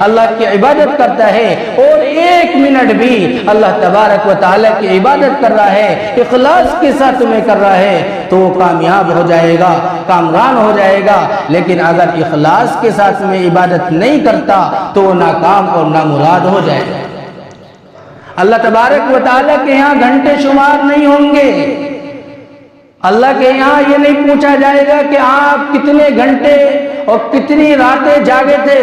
اللہ کی عبادت کرتا ہے اور ایک منٹ بھی اللہ تبارک و تعالیٰ کی عبادت کر رہا ہے، اخلاص کے ساتھ تمہیں کر رہا ہے تو وہ کامیاب ہو جائے گا، کامران ہو جائے گا۔ لیکن اگر اخلاص کے ساتھ میں عبادت نہیں کرتا تو وہ ناکام اور نامراد ہو جائے گا۔ اللہ تبارک و تعالیٰ کے یہاں گھنٹے شمار نہیں ہوں گے۔ اللہ کے یہاں یہ نہیں پوچھا جائے گا کہ آپ کتنے گھنٹے اور کتنی راتیں جاگے تھے۔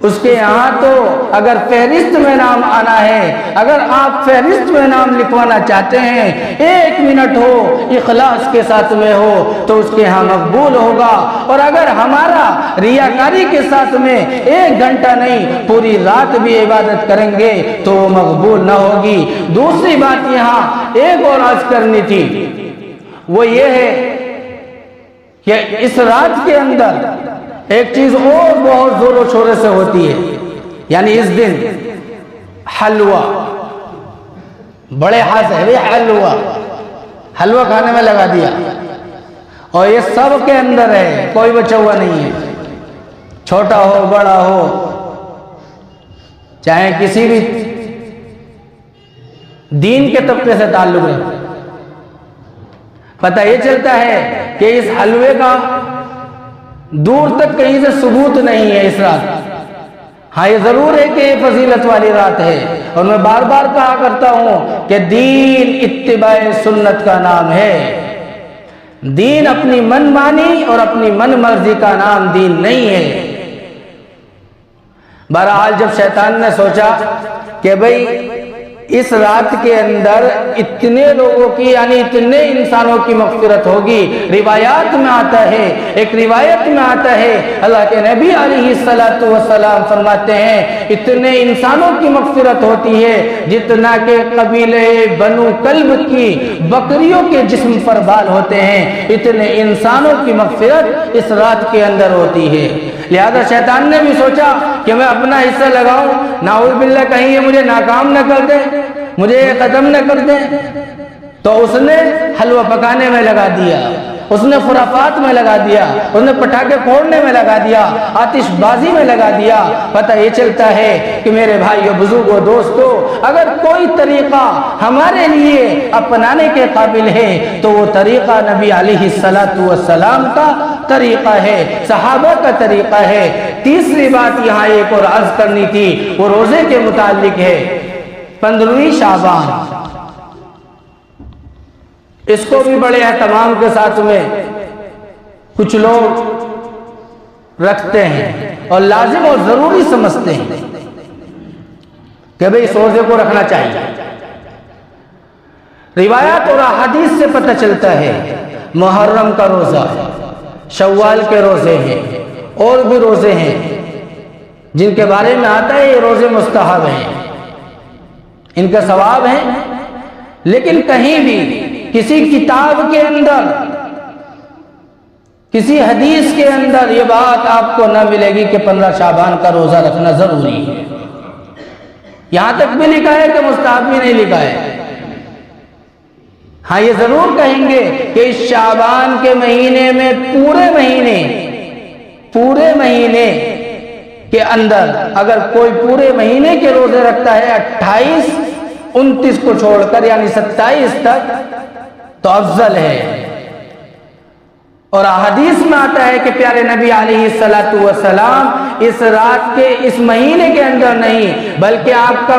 اس کے یہاں تو اگر فہرست میں نام آنا ہے، اگر آپ فہرست میں نام لکھوانا چاہتے ہیں، ایک منٹ ہو اخلاص کے ساتھ میں ہو تو اس کے یہاں مقبول ہوگا۔ اور اگر ہمارا ریاکاری کے ساتھ میں ایک گھنٹہ نہیں پوری رات بھی عبادت کریں گے تو وہ مقبول نہ ہوگی۔ دوسری بات یہاں ایک اور عرض کرنی تھی، وہ یہ ہے کہ اس رات کے اندر ایک چیز اور بہت زور و شور سے ہوتی ہے، یعنی اس دن حلوہ، بڑے ہاتھ ہے حلوہ کھانے میں لگا دیا، اور یہ سب کے اندر ہے، کوئی بچا ہوا نہیں ہے، چھوٹا ہو بڑا ہو، چاہے کسی بھی دین کے طبقے سے تعلق ہے۔ پتہ یہ چلتا ہے کہ اس حلوے کا دور تک کہیں سے ثبوت نہیں ہے اس رات۔ ہاں یہ ضرور ہے کہ یہ فضیلت والی رات ہے، اور میں بار بار کہا کرتا ہوں کہ دین اتباع سنت کا نام ہے۔ دین اپنی من مانی اور اپنی من مرضی کا نام دین نہیں ہے۔ بہرحال جب شیطان نے سوچا کہ بھئی اس رات کے اندر اتنے لوگوں کی یعنی اتنے انسانوں کی مغفرت ہوگی، روایات میں آتا ہے، ایک روایت میں آتا ہے اللہ کے نبی علیہ السلام فرماتے ہیں اتنے انسانوں کی مغفرت ہوتی ہے جتنا کہ قبیلے بنو کلب کی بکریوں کے جسم پر بال ہوتے ہیں، اتنے انسانوں کی مغفرت اس رات کے اندر ہوتی ہے۔ لہذا شیطان نے بھی سوچا کہ میں اپنا حصہ لگاؤں، نعوذ باللہ کہیں یہ مجھے ناکام نہ کر دے، مجھے یہ ختم نہ کر دیں، تو اس نے حلوہ پکانے میں لگا دیا، اس نے خرافات میں لگا دیا، اس نے پٹاخے پھوڑنے میں لگا دیا، آتش بازی میں لگا دیا۔ پتہ یہ چلتا ہے کہ میرے بھائیو بزرگوں دوستو، اگر کوئی طریقہ ہمارے لیے اپنانے کے قابل ہے تو وہ طریقہ نبی علیہ السلام کا طریقہ ہے، صحابہ کا طریقہ ہے۔ تیسری بات یہاں ایک اور عرض کرنی تھی، وہ روزے کے متعلق ہے۔ 15ویں شعبان، اس کو بھی بڑے اہتمام کے ساتھ میں کچھ لوگ رکھتے ہیں اور لازم اور ضروری سمجھتے ہیں کہ بھئی اس روزے کو رکھنا چاہیے۔ روایات اور احادیث سے پتہ چلتا ہے محرم کا روزہ، شوال کے روزے ہیں، اور بھی روزے ہیں جن کے بارے میں آتا ہے یہ روزے مستحب ہیں، ان کا ثواب ہے، لیکن کہیں بھی کسی کتاب کے اندر، کسی حدیث کے اندر یہ بات آپ کو نہ ملے گی کہ 15 شعبان کا روزہ رکھنا ضروری ہے۔ یہاں تک بھی لکھا ہے کہ مستحب بھی نہیں لکھا ہے۔ ہاں یہ ضرور کہیں گے کہ اس شعبان کے مہینے میں پورے مہینے کے اندر اگر کوئی پورے مہینے کے روزے رکھتا ہے 28 29 کو چھوڑ کر یعنی 27 تک تو افضل ہے۔ اور احادیث میں آتا ہے کہ پیارے نبی علیہ السلام اس رات کے اس مہینے کے اندر نہیں بلکہ آپ کا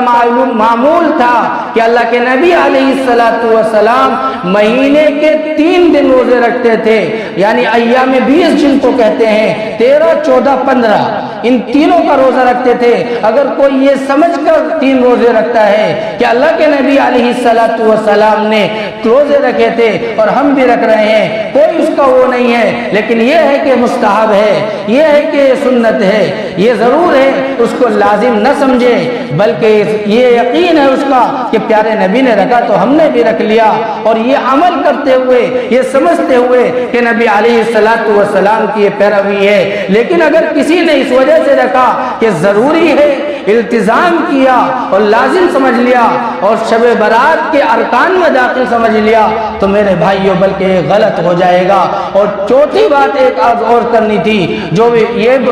معمول تھا کہ اللہ کے نبی علیہ السلام مہینے کے 3 دن روزے رکھتے تھے، یعنی ایام 20 جن کو کہتے ہیں، 13 14 15 ان تینوں کا روزہ رکھتے تھے۔ اگر کوئی یہ سمجھ کر 3 روزے رکھتا ہے کہ اللہ کے نبی علیہ السلام نے روزے رکھے تھے اور ہم بھی رکھ رہے ہیں، کوئی اس کا وہ نہیں ہے، لیکن یہ ہے کہ مستحب ہے، یہ ہے کہ سنت ہے، یہ ضرور ہے، اس کو لازم نہ سمجھے بلکہ یہ یقین ہے اس کا کہ پیارے نبی نے رکھا تو ہم نے بھی رکھ لیا، اور یہ عمل کرتے ہوئے یہ سمجھتے ہوئے کہ نبی علیہ السلام کی یہ پیروی ہے۔ لیکن اگر کسی نے اس وجہ سے رکھا کہ ضروری ہے التزام کیا اور لازم سمجھ لیا اور شب برات کے ارکان میں داخل سمجھ لیا تو میرے بھائیوں بلکہ یہ غلط ہو جائے گا۔ اور چوتھی بات ایک اور کرنی تھی، جو بھی یہ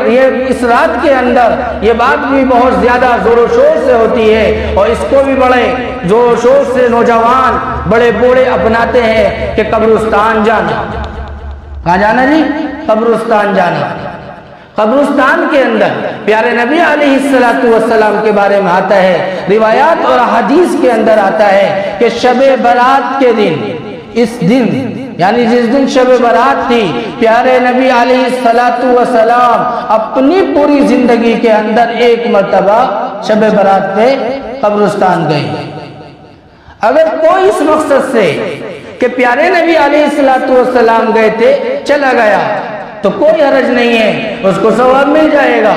اس رات کے اندر یہ بات بھی بہت زیادہ زور و شور سے ہوتی ہے اور اس کو بھی بڑے زور و شور سے نوجوان بڑے بوڑھے اپناتے ہیں کہ قبرستان جانا۔ کہاں جانا جی؟ قبرستان جانا۔ قبرستان کے اندر پیارے نبی علیہ السلام کے بارے میں آتا ہے، روایات اور حدیث کے اندر آتا ہے کہ شب برات کے دن، اس دن یعنی جس دن شب برات تھی، پیارے نبی علیہ السلام اپنی پوری زندگی کے اندر ایک مرتبہ شب برات پہ قبرستان گئے۔ اگر کوئی اس مقصد سے کہ پیارے نبی علیہ السلام گئے تھے چلا گیا تو کوئی حرج نہیں ہے، اس کو ثواب مل جائے گا،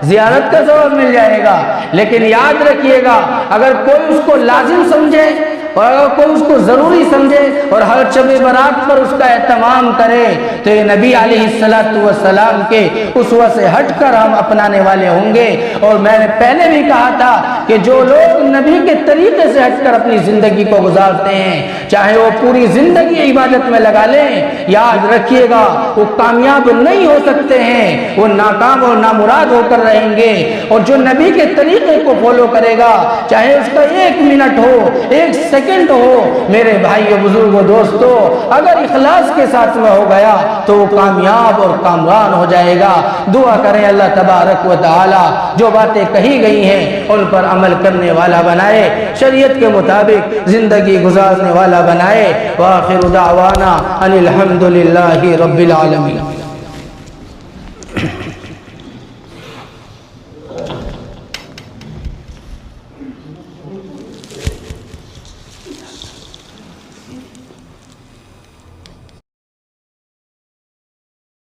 زیارت کا ثواب مل جائے گا۔ لیکن یاد رکھیے گا، اگر کوئی اس کو لازم سمجھے اور اگر کوئی اس کو ضروری سمجھے اور ہر شب برات پر اس کا اہتمام کرے تو یہ نبی علیہ السلام کے اسوہ سے ہٹ کر ہم اپنانے والے ہوں گے۔ اور میں نے پہلے بھی کہا تھا کہ جو لوگ نبی کے طریقے سے ہٹ کر اپنی زندگی کو گزارتے ہیں، چاہے وہ پوری زندگی عبادت میں لگا لیں، یاد رکھیے گا وہ کامیاب نہیں ہو سکتے ہیں، وہ ناکام اور نامراد ہو کر رہیں گے۔ اور جو نبی کے طریقے کو فالو کرے گا، چاہے اس کا 1 منٹ ہو، 1 سیکنڈ ہو، میرے بھائیو بزرگوں دوستو، اگر اخلاص کے ساتھ میں ہو گیا تو وہ کامیاب اور کامران ہو جائے گا۔ دعا کریں اللہ تبارک و تعالی جو باتیں کہی گئی ہیں ان پر عمل کرنے والا بنائے، شریعت کے مطابق زندگی گزارنے والا بنائے۔ وآخر دعوانا ان الحمد للہ رب العالمین۔